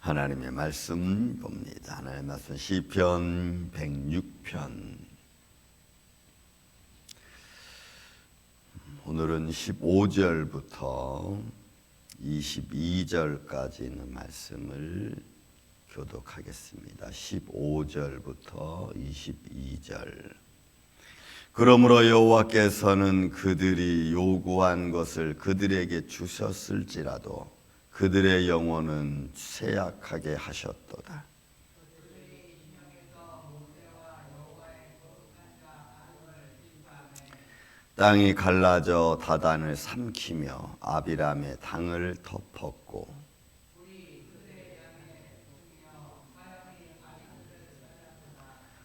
하나님의 말씀 봅니다. 하나님의 말씀 시편 106편. 오늘은 15절부터 22절까지 있는 말씀을 교독하겠습니다. 15절부터 22절. 그러므로 여호와께서는 그들이 요구한 것을 그들에게 주셨을지라도 그들의 영혼은 쇠약하게 하셨도다. 땅이 갈라져 다단을 삼키며 아비람의 당을 덮었고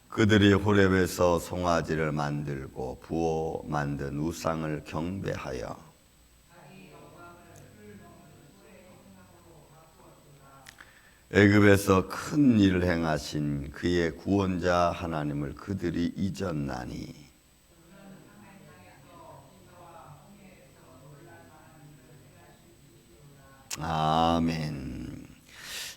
그들이 호렙에서 송아지를 만들고 부어 만든 우상을 경배하여 애굽에서 큰 일을 행하신 그의 구원자 하나님을 그들이 잊었나니 아멘.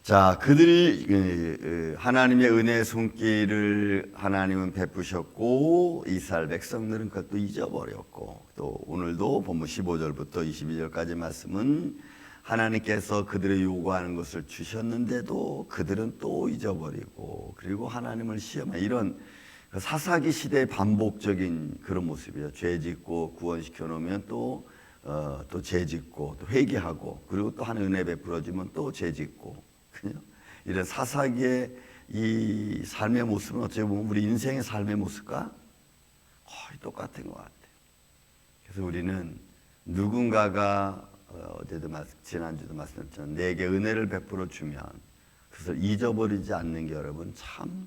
자, 그들이 하나님의 은혜의 손길을 하나님은 베푸셨고 이스라엘 백성들은 그것도 잊어버렸고 또 오늘도 본문 15절부터 22절까지 말씀은 하나님께서 그들의 요구하는 것을 주셨는데도 그들은 또 잊어버리고 그리고 하나님을 시험해 이런 사사기 시대의 반복적인 그런 모습이에요. 죄 짓고 구원시켜 놓으면 또 죄 짓고 또 회개하고 그리고 또 하나님 은혜 베풀어주면 또 죄 짓고 이런 사사기의 이 삶의 모습은 어찌 보면 우리 인생의 삶의 모습과 거의 똑같은 것 같아요. 그래서 우리는 누군가가 어제도 지난주도 말씀드렸지만 내게 은혜를 베풀어 주면 그것을 잊어버리지 않는 게 여러분 참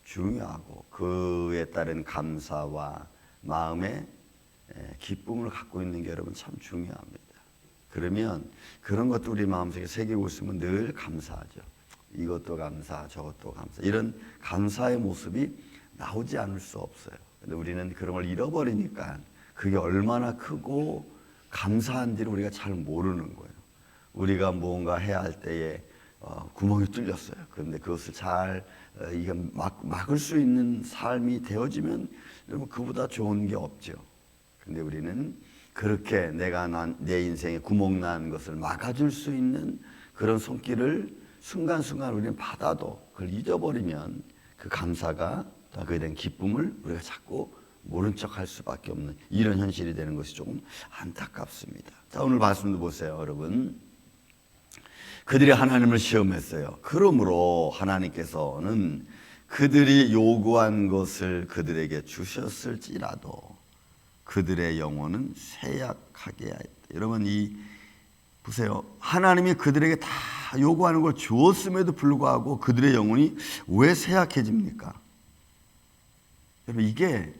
중요하고 그에 따른 감사와 마음의 기쁨을 갖고 있는 게 여러분 참 중요합니다. 그러면 그런 것도 우리 마음속에 새기고 있으면 늘 감사하죠. 이것도 감사, 저것도 감사. 이런 감사의 모습이 나오지 않을 수 없어요. 근데 우리는 그런 걸 잃어버리니까 그게 얼마나 크고 감사한지를 우리가 잘 모르는 거예요. 우리가 무언가 해야 할 때에 구멍이 뚫렸어요. 그런데 그것을 잘 막을 수 있는 삶이 되어지면 여러분 그보다 좋은 게 없죠. 근데 우리는 그렇게 내 인생에 구멍 난 것을 막아줄 수 있는 그런 손길을 순간순간 우리는 받아도 그걸 잊어버리면 그 감사가 그에 대한 기쁨을 우리가 자꾸 모른 척 할 수밖에 없는 이런 현실이 되는 것이 조금 안타깝습니다. 자, 오늘 말씀도 보세요, 여러분. 그들이 하나님을 시험했어요. 그러므로 하나님께서는 그들이 요구한 것을 그들에게 주셨을지라도 그들의 영혼은 쇠약하게 하였다. 여러분 보세요. 하나님이 그들에게 다 요구하는 걸 주었음에도 불구하고 그들의 영혼이 왜 쇠약해집니까? 여러분 이게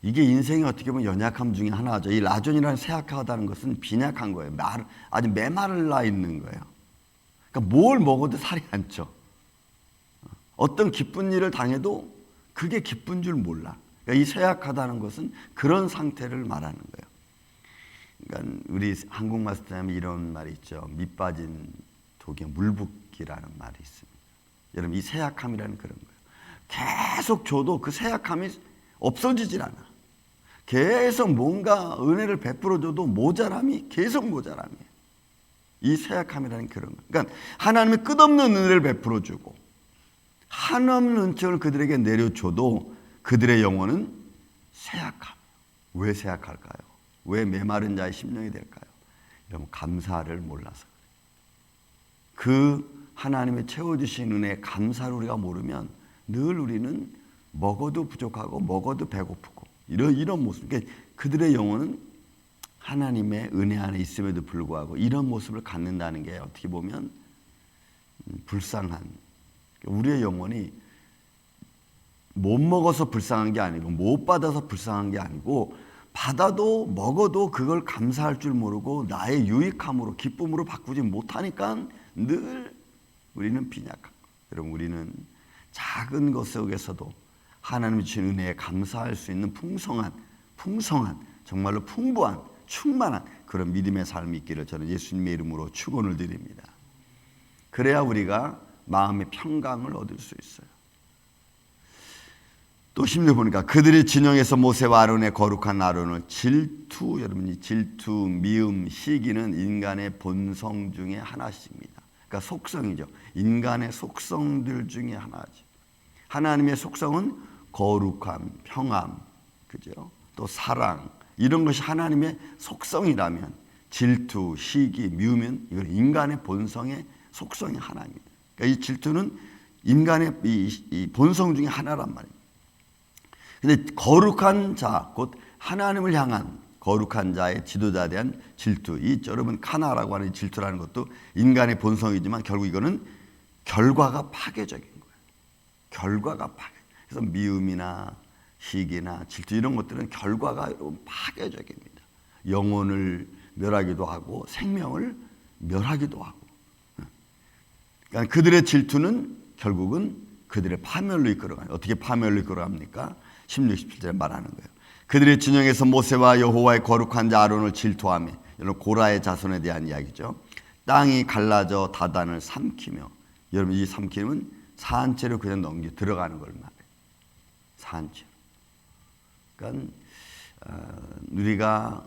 인생의 어떻게 보면 연약함 중에 하나죠. 이 라존이라는 쇠약하다는 것은 빈약한 거예요. 아주 메말라 있는 거예요. 그러니까 뭘 먹어도 살이 안 쪄. 어떤 기쁜 일을 당해도 그게 기쁜 줄 몰라. 그러니까 이 쇠약하다는 것은 그런 상태를 말하는 거예요. 그러니까 우리 한국말 쓰면 이런 말이 있죠. 밑 빠진 독에 물 붓기라는 말이 있습니다. 여러분 이 쇠약함이라는 그런 거예요. 계속 줘도 그 쇠약함이 없어지질 않아. 계속 뭔가 은혜를 베풀어줘도 모자람이 계속 모자람이에요. 이 쇠약함이라는 그런 거예요. 그러니까 하나님이 끝없는 은혜를 베풀어주고 한없는 은총을 그들에게 내려줘도 그들의 영혼은 쇠약함. 왜 쇠약할까요? 왜 메마른 자의 심령이 될까요? 여러분 감사를 몰라서 그래요. 그 하나님의 채워주신 은혜에 감사를 우리가 모르면 늘 우리는 먹어도 부족하고 먹어도 배고프고 이런 모습. 그러니까 그들의 영혼은 하나님의 은혜 안에 있음에도 불구하고 이런 모습을 갖는다는 게 어떻게 보면 불쌍한. 우리의 영혼이 못 먹어서 불쌍한 게 아니고 못 받아서 불쌍한 게 아니고 받아도 먹어도 그걸 감사할 줄 모르고 나의 유익함으로 기쁨으로 바꾸지 못하니까 늘 우리는 빈약한 거예요. 여러분 우리는 작은 것 속에서도 하나님이 주신 은혜에 감사할 수 있는 풍성한 정말로 풍부한 충만한 그런 믿음의 삶이 있기를 저는 예수님의 이름으로 축원을 드립니다. 그래야 우리가 마음의 평강을 얻을 수 있어요. 또 10절 보니까 그들이 진영에서 모세와 아론의 거룩한 아론을 질투, 여러분 이 질투, 미움, 시기는 인간의 본성 중에 하나씩입니다. 그러니까 속성이죠. 인간의 속성들 중에 하나죠. 하나님의 속성은 거룩함, 평안, 그죠? 또 사랑, 이런 것이 하나님의 속성이라면 질투, 시기, 미움은 이건 인간의 본성의 속성이 하나입니다. 그러니까 이 질투는 인간의 이 본성 중에 하나란 말입니다. 근데 거룩한 자, 곧 하나님을 향한 거룩한 자의 지도자에 대한 질투, 이 여러분 카나라고 하는 질투라는 것도 인간의 본성이지만 결국 이거는 결과가 파괴적인 거예요. 결과가 파괴. 그래서 미움이나 시기나 질투 이런 것들은 결과가 파괴적입니다. 영혼을 멸하기도 하고 생명을 멸하기도 하고. 그러니까 그들의 질투는 결국은 그들의 파멸로 이끌어가요. 어떻게 파멸로 이끌어갑니까? 16, 17절에 말하는 거예요. 그들의 진영에서 모세와 여호와의 거룩한 자 아론을 질투하며, 여러분 고라의 자손에 대한 이야기죠. 땅이 갈라져 다단을 삼키며, 여러분 이 삼킴은 산채로 그냥 넘겨 들어가는 걸 말해요. 산채로. 그러니까 우리가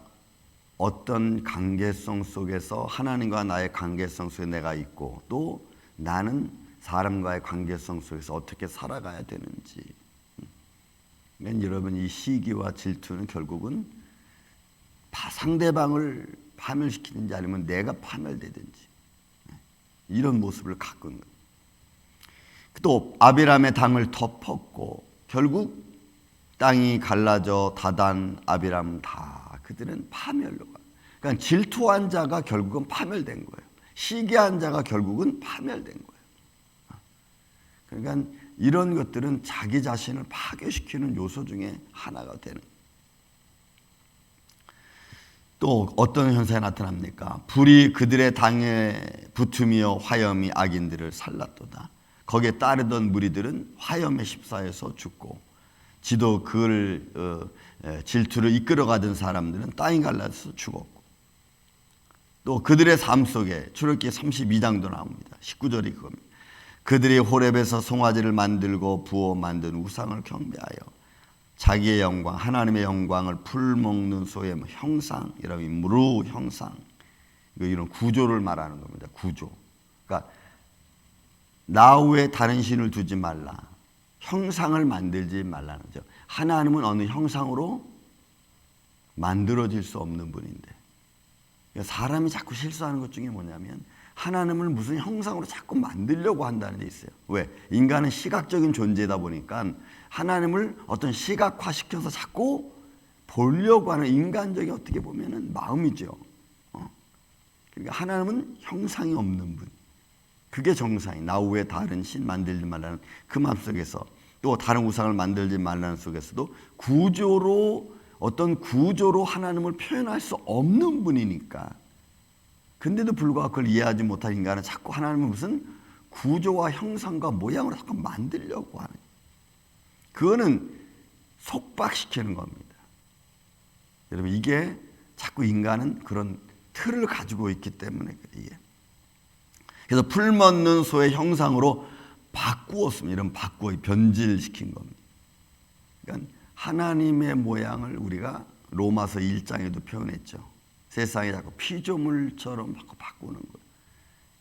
어떤 관계성 속에서 하나님과 나의 관계성 속에 내가 있고 또 나는 사람과의 관계성 속에서 어떻게 살아가야 되는지. 그러니까 여러분 이 시기와 질투는 결국은 상대방을 파멸시키든지 아니면 내가 파멸되든지 이런 모습을 갖고 있는 거예요. 또 아비람의 당을 덮었고 결국 땅이 갈라져 다단 아비람 다 그들은 파멸로 가요. 그러니까 질투한 자가 결국은 파멸된 거예요. 시기한 자가 결국은 파멸된 거예요. 그러니까 이런 것들은 자기 자신을 파괴시키는 요소 중에 하나가 되는. 또 어떤 현상이 나타납니까? 불이 그들의 당에 붙으며 화염이 악인들을 살랐도다. 거기에 따르던 무리들은 화염에 휩싸여서 죽고 지도 그를 질투를 이끌어가던 사람들은 땅이 갈라서 죽었고 또 그들의 삶 속에 출애굽기 32장도 나옵니다. 19절이 그겁니다. 그들이 호렙에서 송아지를 만들고 부어 만든 우상을 경배하여 자기의 영광, 하나님의 영광을 풀먹는 소의 형상, 이런 무루 형상, 이런 구조를 말하는 겁니다. 구조. 그러니까 나 외에 다른 신을 두지 말라. 형상을 만들지 말라는 거죠. 하나님은 어느 형상으로 만들어질 수 없는 분인데, 그러니까 사람이 자꾸 실수하는 것 중에 뭐냐면 하나님을 무슨 형상으로 자꾸 만들려고 한다는 데 있어요. 왜? 인간은 시각적인 존재다 보니까 하나님을 어떤 시각화시켜서 자꾸 보려고 하는 인간적인 어떻게 보면은 마음이죠. 그러니까 하나님은 형상이 없는 분. 그게 정상이. 나 외에 다른 신 만들지 말라는 그 마음속에서 또 다른 우상을 만들지 말라는 속에서도 구조로 어떤 구조로 하나님을 표현할 수 없는 분이니까. 근데도 불구하고 그걸 이해하지 못한 인간은 자꾸 하나님을 무슨 구조와 형상과 모양으로 자꾸 만들려고 하는. 그거는 속박시키는 겁니다. 여러분 이게 자꾸 인간은 그런 틀을 가지고 있기 때문에 이게. 그래서 풀먹는 소의 형상으로 바꾸었습니다. 이런 바꾸어 변질시킨 겁니다. 그러니까 하나님의 모양을 우리가 로마서 1장에도 표현했죠. 세상이 자꾸 피조물처럼 자꾸 바꾸는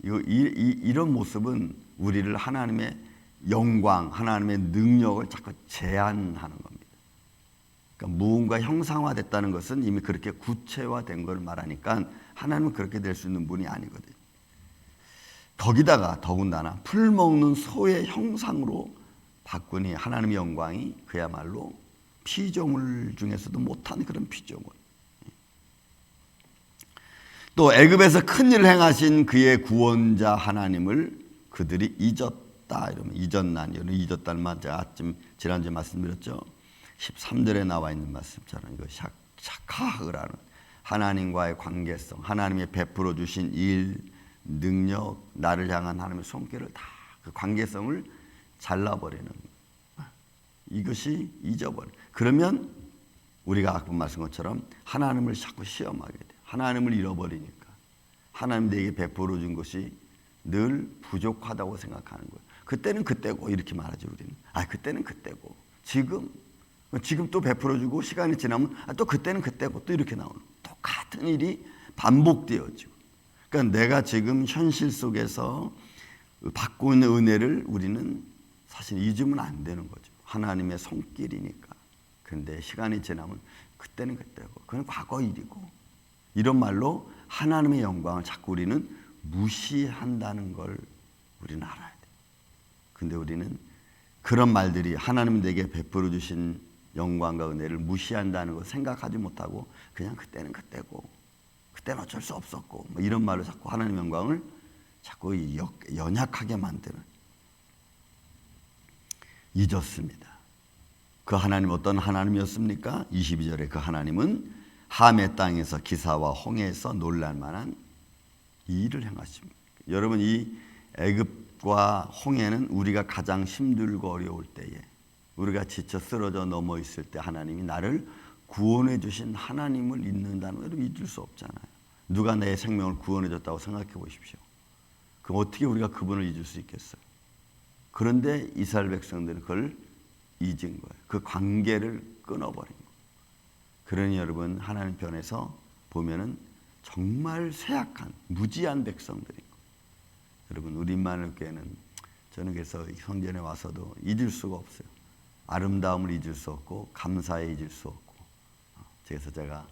거예요. 이런 모습은 우리를 하나님의 영광, 하나님의 능력을 자꾸 제한하는 겁니다. 그러니까 무언가 형상화됐다는 것은 이미 그렇게 구체화된 걸 말하니까 하나님은 그렇게 될 수 있는 분이 아니거든요. 거기다가 더군다나 풀먹는 소의 형상으로 바꾸니 하나님의 영광이 그야말로 피조물 중에서도 못한 그런 피조물. 또 애굽에서 큰 일을 행하신 그의 구원자 하나님을 그들이 잊었다. 이러면 잊었나니, 잊었다는 말 제가 지난주에 말씀드렸죠. 13절에 나와 있는 말씀처럼 이거 샤카흐라는 하나님과의 관계성, 하나님이 베풀어 주신 일, 능력, 나를 향한 하나님의 손길을 다 그 관계성을 잘라버리는 거예요. 이것이 잊어버려. 그러면 우리가 아까 말씀 것처럼 하나님을 자꾸 시험하게 돼요. 하나님을 잃어버리니까. 하나님 내게 베풀어 준 것이 늘 부족하다고 생각하는 거예요. 그때는 그때고 이렇게 말하죠. 우리는 그때는 그때고 지금 또 베풀어주고 시간이 지나면 또 그때는 그때고 또 이렇게 나오는 똑같은 일이 반복되어지고, 그러니까 내가 지금 현실 속에서 받고 있는 은혜를 우리는 사실 잊으면 안 되는 거죠. 하나님의 손길이니까. 그런데 시간이 지나면 그때는 그때고 그건 과거 일이고, 이런 말로 하나님의 영광을 자꾸 우리는 무시한다는 걸 우리는 알아야 돼요. 근데 우리는 그런 말들이 하나님 내게 베풀어 주신 영광과 은혜를 무시한다는 걸 생각하지 못하고 그냥 그때는 그때고 그때는 어쩔 수 없었고 뭐 이런 말로 자꾸 하나님의 영광을 자꾸 연약하게 만드는, 잊었습니다. 그 하나님 어떤 하나님이었습니까? 22절에 그 하나님은 함의 땅에서 기사와 홍해에서 놀랄만한 이 일을 행하십니다. 여러분, 이 애굽과 홍해는 우리가 가장 힘들고 어려울 때에, 우리가 지쳐 쓰러져 넘어 있을 때 하나님이 나를 구원해 주신 하나님을 잊는다는 걸 잊을 수 없잖아요. 누가 내 생명을 구원해 줬다고 생각해 보십시오. 그럼 어떻게 우리가 그분을 잊을 수 있겠어요? 그런데 이스라엘 백성들은 그걸 잊은 거예요. 그 관계를 끊어버린 거예요. 그러니 여러분, 하나님 편에서 보면은 정말 쇠약한 무지한 백성들인 거예요. 여러분, 우리 임마누엘 교회는 저는 그래서 성전에 와서도 잊을 수가 없어요. 아름다움을 잊을 수 없고 감사에 잊을 수 없고. 그래서 제가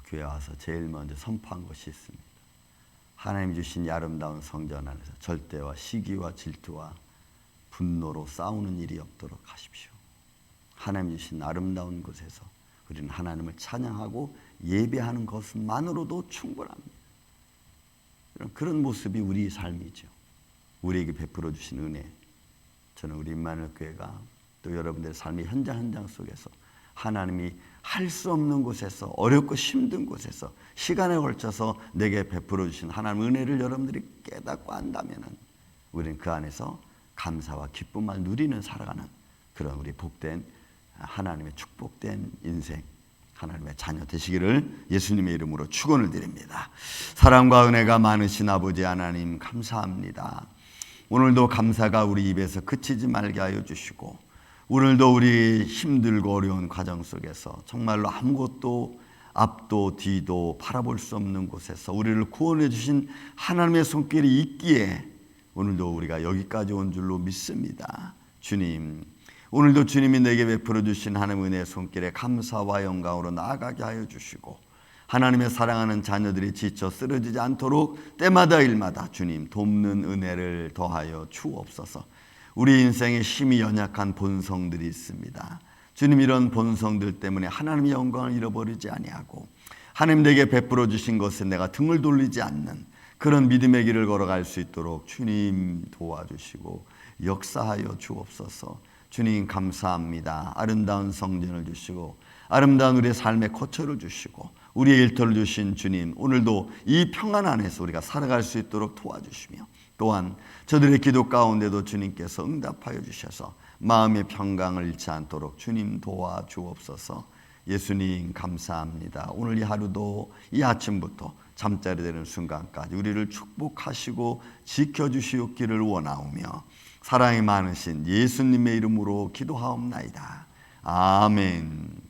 교회 와서 제일 먼저 선포한 것이 있습니다. 하나님 주신 이 아름다운 성전 안에서 절대와 시기와 질투와 분노로 싸우는 일이 없도록 하십시오. 하나님 주신 아름다운 곳에서 우리는 하나님을 찬양하고 예배하는 것만으로도 충분합니다. 그런 모습이 우리 삶이죠. 우리에게 베풀어 주신 은혜. 저는 우리 임마누엘 교회가 또 여러분들의 삶의 현장 현장 속에서 하나님이 할 수 없는 곳에서, 어렵고 힘든 곳에서 시간에 걸쳐서 내게 베풀어 주신 하나님 은혜를 여러분들이 깨닫고 안다면은 우리는 그 안에서 감사와 기쁨만 누리는 살아가는 그런 우리 복된 하나님의 축복된 인생, 하나님의 자녀 되시기를 예수님의 이름으로 축원을 드립니다. 사랑과 은혜가 많으신 아버지 하나님, 감사합니다. 오늘도 감사가 우리 입에서 그치지 말게 하여 주시고, 오늘도 우리 힘들고 어려운 과정 속에서 정말로 아무것도 앞도 뒤도 바라볼 수 없는 곳에서 우리를 구원해 주신 하나님의 손길이 있기에 오늘도 우리가 여기까지 온 줄로 믿습니다. 주님, 오늘도 주님이 내게 베풀어 주신 하나님의 은혜의 손길에 감사와 영광으로 나아가게 하여 주시고, 하나님의 사랑하는 자녀들이 지쳐 쓰러지지 않도록 때마다 일마다 주님 돕는 은혜를 더하여 주옵소서. 우리 인생에 힘이 연약한 본성들이 있습니다. 주님, 이런 본성들 때문에 하나님의 영광을 잃어버리지 아니하고 하나님 내게 베풀어 주신 것에 내가 등을 돌리지 않는 그런 믿음의 길을 걸어갈 수 있도록 주님 도와주시고 역사하여 주옵소서. 주님 감사합니다. 아름다운 성전을 주시고 아름다운 우리의 삶의 거처를 주시고 우리의 일터를 주신 주님, 오늘도 이 평안 안에서 우리가 살아갈 수 있도록 도와주시며, 또한 저들의 기도 가운데도 주님께서 응답하여 주셔서 마음의 평강을 잃지 않도록 주님 도와주옵소서. 예수님 감사합니다. 오늘 이 하루도 이 아침부터 잠자리 드는 순간까지 우리를 축복하시고 지켜주시옵기를 원하오며 사랑이 많으신 예수님의 이름으로 기도하옵나이다. 아멘.